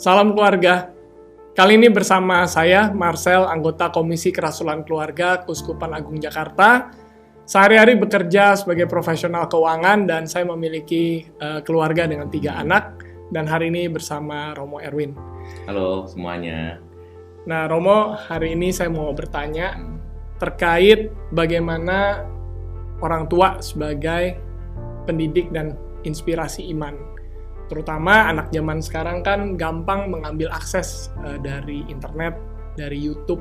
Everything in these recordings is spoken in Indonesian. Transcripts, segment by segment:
Salam keluarga. Kali ini bersama saya, Marcel, anggota Komisi Kerasulan Keluarga Keuskupan Agung Jakarta. Sehari-hari bekerja sebagai profesional keuangan dan saya memiliki keluarga dengan 3 anak. Dan hari ini bersama Romo Erwin. Halo semuanya. Nah Romo, hari ini saya mau bertanya terkait bagaimana orang tua sebagai pendidik dan inspirasi iman. Terutama anak zaman sekarang kan gampang mengambil akses dari internet, dari YouTube,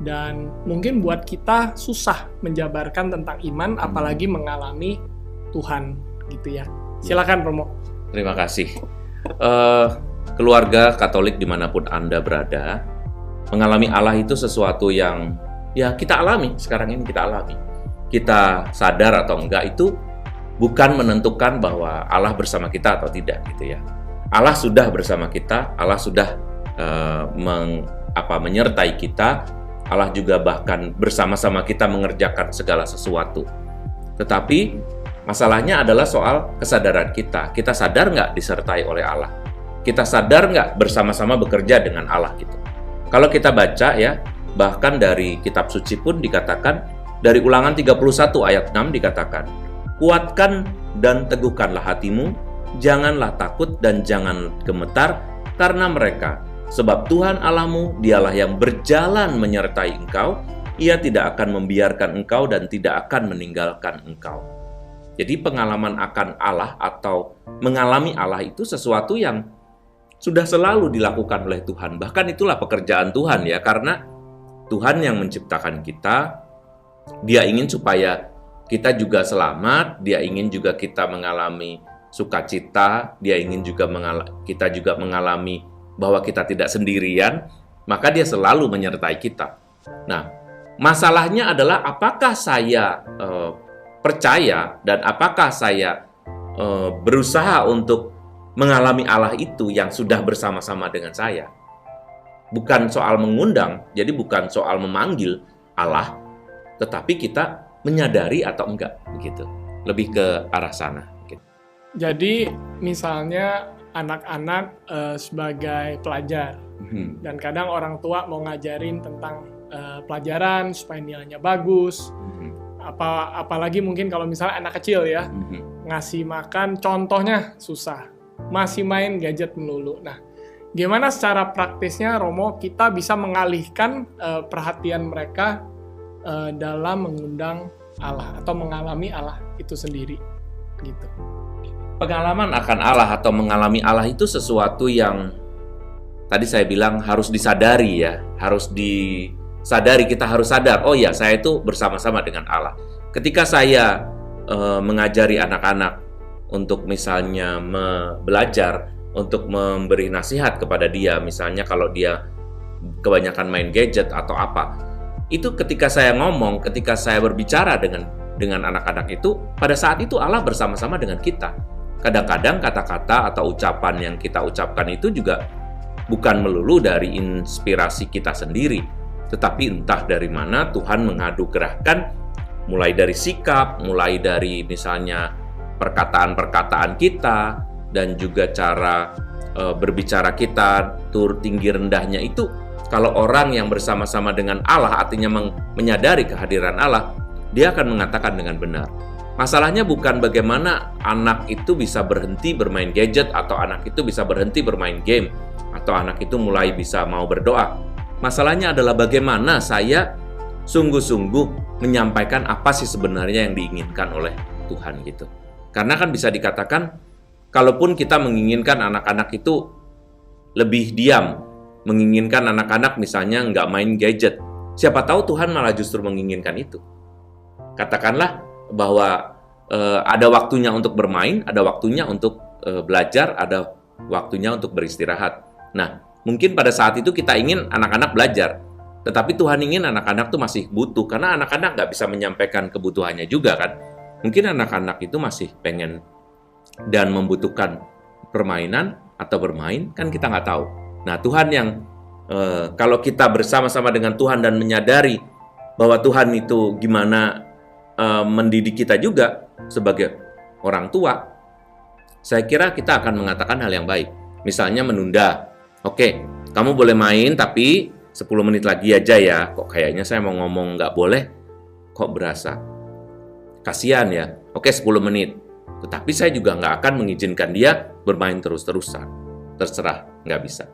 dan mungkin buat kita susah menjabarkan tentang iman, apalagi mengalami Tuhan, gitu ya. Silakan Romo. Terima kasih. Keluarga Katolik dimanapun Anda berada, mengalami Allah itu sesuatu yang ya kita alami, sekarang ini kita alami. Kita sadar atau enggak itu bukan menentukan bahwa Allah bersama kita atau tidak gitu ya. Allah sudah bersama kita, Allah sudah menyertai kita, Allah juga bahkan bersama-sama kita mengerjakan segala sesuatu. Tetapi masalahnya adalah soal kesadaran kita. Kita sadar nggak disertai oleh Allah? Kita sadar nggak bersama-sama bekerja dengan Allah gitu? Kalau kita baca ya, bahkan dari kitab suci pun dikatakan, dari Ulangan 31 ayat 6 dikatakan, kuatkan dan teguhkanlah hatimu, janganlah takut dan jangan gemetar karena mereka, sebab Tuhan Allahmu, dialah yang berjalan menyertai engkau, ia tidak akan membiarkan engkau dan tidak akan meninggalkan engkau. Jadi pengalaman akan Allah atau mengalami Allah itu sesuatu yang sudah selalu dilakukan oleh Tuhan. Bahkan itulah pekerjaan Tuhan ya, karena Tuhan yang menciptakan kita, Dia ingin supaya kita juga selamat, Dia ingin juga kita mengalami sukacita, Dia ingin juga kita juga mengalami bahwa kita tidak sendirian, maka Dia selalu menyertai kita. Nah, masalahnya adalah apakah saya percaya dan apakah saya berusaha untuk mengalami Allah itu yang sudah bersama-sama dengan saya. Bukan soal mengundang, jadi bukan soal memanggil Allah, tetapi kita menyadari atau enggak begitu, lebih ke arah sana gitu. Jadi misalnya anak-anak sebagai pelajar dan kadang orang tua mau ngajarin tentang pelajaran supaya nilainya bagus, apalagi mungkin kalau misalnya anak kecil ya, ngasih makan contohnya susah, masih main gadget melulu. Nah, gimana secara praktisnya Romo kita bisa mengalihkan perhatian mereka dalam mengundang Allah atau mengalami Allah itu sendiri gitu. Pengalaman akan Allah atau mengalami Allah itu sesuatu yang tadi saya bilang harus disadari ya, harus disadari, kita harus sadar, oh ya saya itu bersama-sama dengan Allah. Ketika saya mengajari anak-anak untuk misalnya belajar, untuk memberi nasihat kepada dia, misalnya kalau dia kebanyakan main gadget atau apa, itu ketika saya ngomong, ketika saya berbicara dengan anak-anak itu, pada saat itu Allah bersama-sama dengan kita. Kadang-kadang kata-kata atau ucapan yang kita ucapkan itu juga bukan melulu dari inspirasi kita sendiri, tetapi entah dari mana Tuhan menganugerahkan, mulai dari sikap, mulai dari misalnya perkataan-perkataan kita, dan juga cara berbicara kita, tinggi rendahnya itu. Kalau orang yang bersama-sama dengan Allah artinya menyadari kehadiran Allah, dia akan mengatakan dengan benar. Masalahnya bukan bagaimana anak itu bisa berhenti bermain gadget, atau anak itu bisa berhenti bermain game, atau anak itu mulai bisa mau berdoa. Masalahnya adalah bagaimana saya sungguh-sungguh menyampaikan apa sih sebenarnya yang diinginkan oleh Tuhan gitu. Karena kan bisa dikatakan, kalaupun kita menginginkan anak-anak itu lebih diam, menginginkan anak-anak misalnya nggak main gadget, siapa tahu Tuhan malah justru menginginkan itu. Katakanlah bahwa ada waktunya untuk bermain, ada waktunya untuk belajar, ada waktunya untuk beristirahat. Nah, mungkin pada saat itu kita ingin anak-anak belajar, tetapi Tuhan ingin anak-anak tuh masih butuh, karena anak-anak nggak bisa menyampaikan kebutuhannya juga kan. Mungkin anak-anak itu masih pengen dan membutuhkan permainan atau bermain, kan kita nggak tahu. Nah, Tuhan yang kalau kita bersama-sama dengan Tuhan dan menyadari bahwa Tuhan itu gimana mendidik kita juga sebagai orang tua, saya kira kita akan mengatakan hal yang baik. Misalnya menunda Oke, kamu boleh main tapi 10 menit lagi aja ya. Kok kayaknya saya mau ngomong nggak boleh, kok berasa kasihan ya. Oke, 10 menit. Tetapi saya juga nggak akan mengizinkan dia bermain terus-terusan. Terserah, nggak bisa.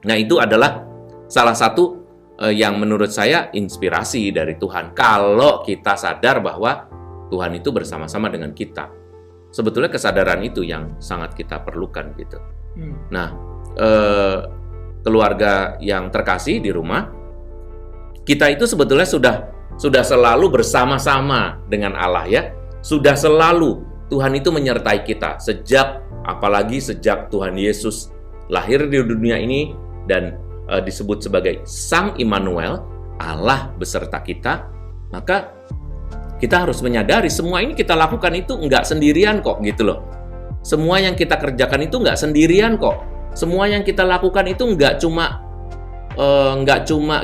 Nah, itu adalah salah satu yang menurut saya inspirasi dari Tuhan. Kalau kita sadar bahwa Tuhan itu bersama-sama dengan kita. Sebetulnya kesadaran itu yang sangat kita perlukan gitu. Nah, keluarga yang terkasih di rumah, kita itu sebetulnya sudah selalu bersama-sama dengan Allah ya. Sudah selalu Tuhan itu menyertai kita apalagi sejak Tuhan Yesus lahir di dunia ini dan disebut sebagai Sang Immanuel, Allah beserta kita. Maka kita harus menyadari semua ini kita lakukan itu nggak sendirian kok gitu loh. Semua yang kita kerjakan itu nggak sendirian kok. Semua yang kita lakukan itu nggak cuma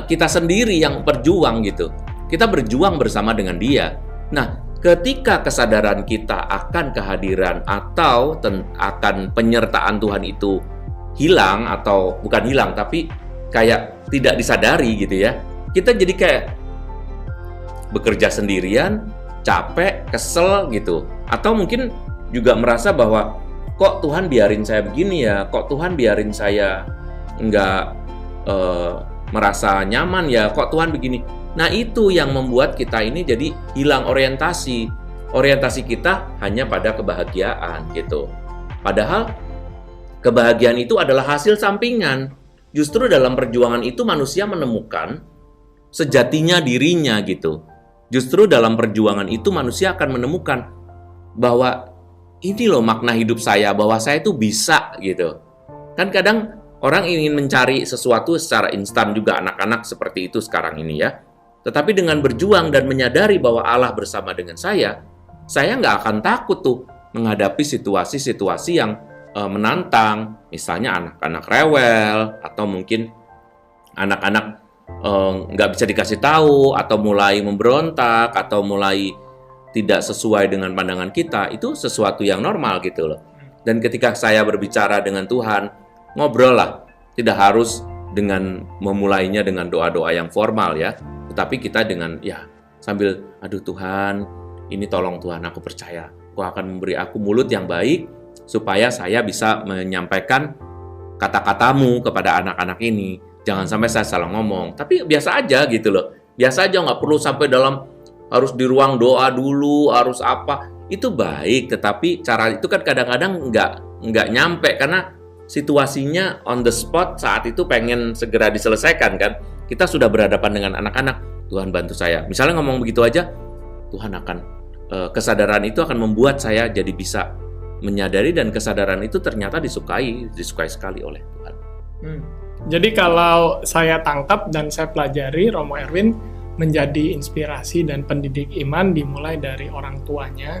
kita sendiri yang berjuang gitu. Kita berjuang bersama dengan Dia. Nah, ketika kesadaran kita akan kehadiran atau akan penyertaan Tuhan itu hilang, atau bukan hilang tapi kayak tidak disadari gitu ya, kita jadi kayak bekerja sendirian, capek, kesel gitu. Atau mungkin juga merasa bahwa kok Tuhan biarin saya begini ya, kok Tuhan biarin saya nggak merasa nyaman ya, kok Tuhan begini. Nah, itu yang membuat kita ini jadi hilang orientasi. Orientasi kita hanya pada kebahagiaan gitu. Padahal kebahagiaan itu adalah hasil sampingan. Justru dalam perjuangan itu manusia menemukan sejatinya dirinya gitu. Justru dalam perjuangan itu manusia akan menemukan bahwa ini loh makna hidup saya, bahwa saya itu bisa gitu. Kan kadang orang ingin mencari sesuatu secara instan juga, anak-anak seperti itu sekarang ini ya. Tetapi dengan berjuang dan menyadari bahwa Allah bersama dengan saya nggak akan takut tuh menghadapi situasi-situasi yang menantang. Misalnya anak-anak rewel, atau mungkin anak-anak nggak bisa dikasih tahu, atau mulai memberontak, atau mulai tidak sesuai dengan pandangan kita. Itu sesuatu yang normal gitu loh. Dan ketika saya berbicara dengan Tuhan, ngobrol lah. Tidak harus dengan memulainya dengan doa-doa yang formal ya. Tetapi kita dengan ya sambil, aduh Tuhan, ini tolong Tuhan, aku percaya Kau akan memberi aku mulut yang baik supaya saya bisa menyampaikan kata-katamu kepada anak-anak ini. Jangan sampai saya salah ngomong. Tapi biasa aja gitu loh. Biasa aja, nggak perlu sampai dalam harus di ruang doa dulu, harus apa. Itu baik, tetapi cara itu kan kadang-kadang nggak nyampe karena situasinya on the spot saat itu pengen segera diselesaikan kan. Kita sudah berhadapan dengan anak-anak, Tuhan bantu saya. Misalnya ngomong begitu aja, Tuhan akan, kesadaran itu akan membuat saya jadi bisa menyadari, dan kesadaran itu ternyata disukai sekali oleh Tuhan. Jadi kalau saya tangkap dan saya pelajari, Romo Erwin menjadi inspirasi dan pendidik iman dimulai dari orang tuanya,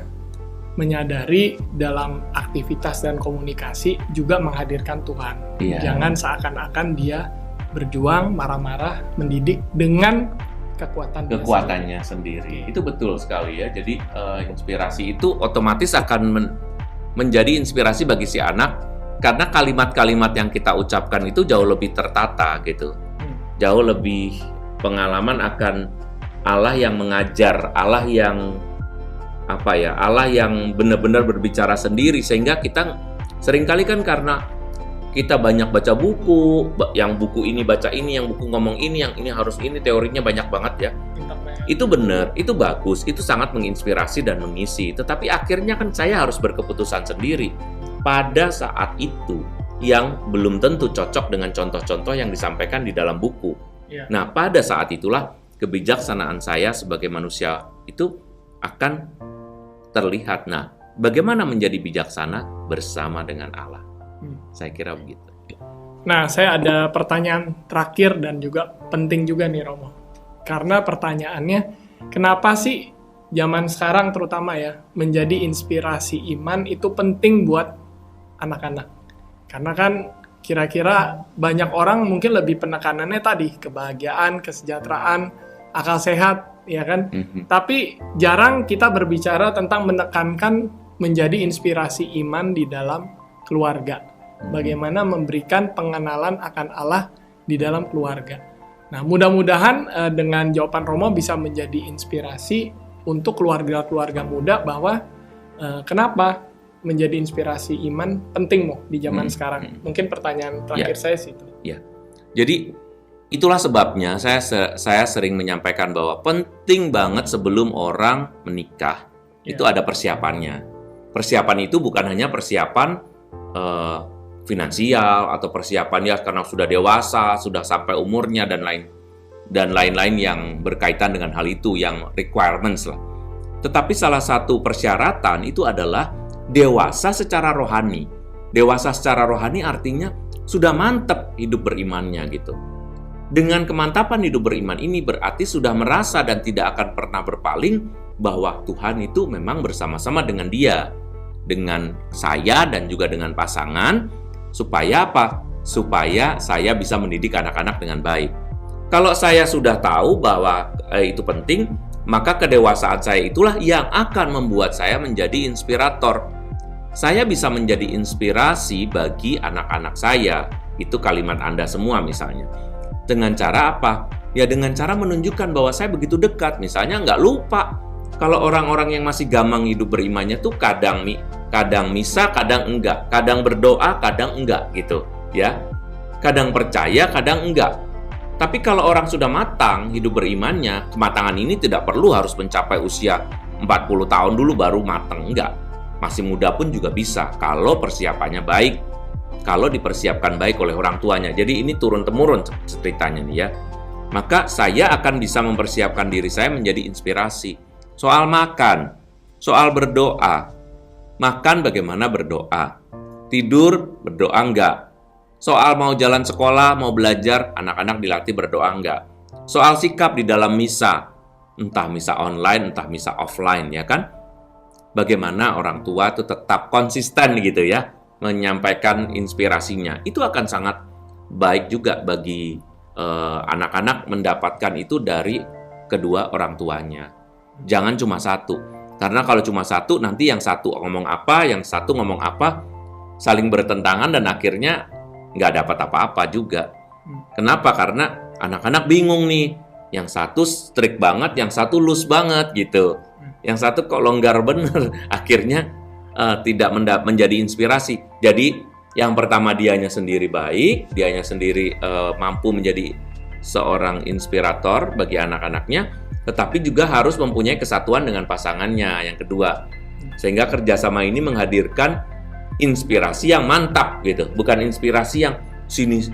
menyadari dalam aktivitas dan komunikasi juga menghadirkan Tuhan. Jangan seakan-akan dia berjuang, marah-marah, mendidik dengan kekuatannya sendiri. Itu betul sekali ya. Jadi inspirasi itu otomatis akan menjadi inspirasi bagi si anak, karena kalimat-kalimat yang kita ucapkan itu jauh lebih tertata gitu. Jauh lebih pengalaman akan Allah yang mengajar, Allah yang Allah yang benar-benar berbicara sendiri, sehingga kita seringkali kan karena kita banyak baca buku, yang buku ini baca ini, yang buku ngomong ini, yang ini harus ini, teorinya banyak banget ya. Itu benar, itu bagus, itu sangat menginspirasi dan mengisi. Tetapi akhirnya kan saya harus berkeputusan sendiri pada saat itu yang belum tentu cocok dengan contoh-contoh yang disampaikan di dalam buku. Nah, pada saat itulah kebijaksanaan saya sebagai manusia itu akan terlihat. Nah, bagaimana menjadi bijaksana bersama dengan Allah? Saya kira begitu. Nah, saya ada pertanyaan terakhir dan juga penting juga nih Romo. Karena pertanyaannya, kenapa sih zaman sekarang terutama ya, menjadi inspirasi iman itu penting buat anak-anak? Karena kan kira-kira banyak orang mungkin lebih penekanannya tadi, kebahagiaan, kesejahteraan, akal sehat, ya kan? Tapi jarang kita berbicara tentang menekankan menjadi inspirasi iman di dalam keluarga. bagaimana memberikan pengenalan akan Allah di dalam keluarga. Nah, mudah-mudahan dengan jawaban Romo bisa menjadi inspirasi untuk keluarga-keluarga muda bahwa kenapa menjadi inspirasi iman penting di zaman sekarang. Mungkin pertanyaan terakhir saya sih itu. Ya. Jadi itulah sebabnya saya sering menyampaikan bahwa penting banget sebelum orang menikah itu ada persiapannya. Persiapan itu bukan hanya persiapan finansial atau persiapan ya karena sudah dewasa, sudah sampai umurnya dan lain-lain yang berkaitan dengan hal itu, yang requirements lah. Tetapi salah satu persyaratan itu adalah dewasa secara rohani. Dewasa secara rohani artinya sudah mantap hidup berimannya gitu. Dengan kemantapan hidup beriman ini berarti sudah merasa dan tidak akan pernah berpaling bahwa Tuhan itu memang bersama-sama dengan dia, dengan saya dan juga dengan pasangan. Supaya apa? Supaya saya bisa mendidik anak-anak dengan baik. Kalau saya sudah tahu bahwa itu penting, maka kedewasaan saya itulah yang akan membuat saya menjadi inspirator. Saya bisa menjadi inspirasi bagi anak-anak saya. Itu kalimat Anda semua misalnya. Dengan cara apa? Ya dengan cara menunjukkan bahwa saya begitu dekat. Misalnya nggak lupa. Kalau orang-orang yang masih gamang hidup berimannya tuh kadang misa, kadang enggak. Kadang berdoa, kadang enggak gitu. Ya, kadang percaya, kadang enggak. Tapi kalau orang sudah matang hidup berimannya, kematangan ini tidak perlu harus mencapai usia 40 tahun dulu baru matang. Enggak. Masih muda pun juga bisa kalau persiapannya baik, kalau dipersiapkan baik oleh orang tuanya. Jadi ini turun-temurun ceritanya nih ya. Maka saya akan bisa mempersiapkan diri saya menjadi inspirasi. Soal makan, soal berdoa. Makan bagaimana berdoa? Tidur berdoa enggak? Soal mau jalan sekolah, mau belajar, anak-anak dilatih berdoa enggak? Soal sikap di dalam misa, entah misa online, entah misa offline ya kan? Bagaimana orang tua itu tetap konsisten gitu ya, menyampaikan inspirasinya. Itu akan sangat baik juga bagi anak-anak mendapatkan itu dari kedua orang tuanya. Jangan cuma satu. Karena kalau cuma satu, nanti yang satu ngomong apa, yang satu ngomong apa, saling bertentangan dan akhirnya nggak dapat apa-apa juga. Kenapa? Karena anak-anak bingung nih. Yang satu strict banget, yang satu loose banget gitu. Yang satu kok longgar bener. Akhirnya tidak menjadi inspirasi. Jadi yang pertama dianya sendiri baik, dianya sendiri mampu menjadi seorang inspirator bagi anak-anaknya, tetapi juga harus mempunyai kesatuan dengan pasangannya yang kedua. Sehingga kerjasama ini menghadirkan inspirasi yang mantap gitu, bukan inspirasi yang sini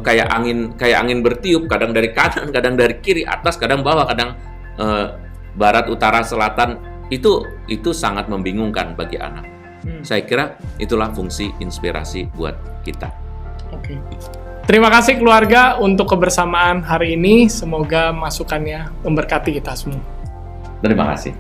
kayak angin bertiup, kadang dari kanan, kadang dari kiri, atas, kadang bawah, kadang barat, utara, selatan. Itu sangat membingungkan bagi anak. Saya kira itulah fungsi inspirasi buat kita. Oke. Terima kasih keluarga untuk kebersamaan hari ini. Semoga masukannya memberkati kita semua. Terima kasih.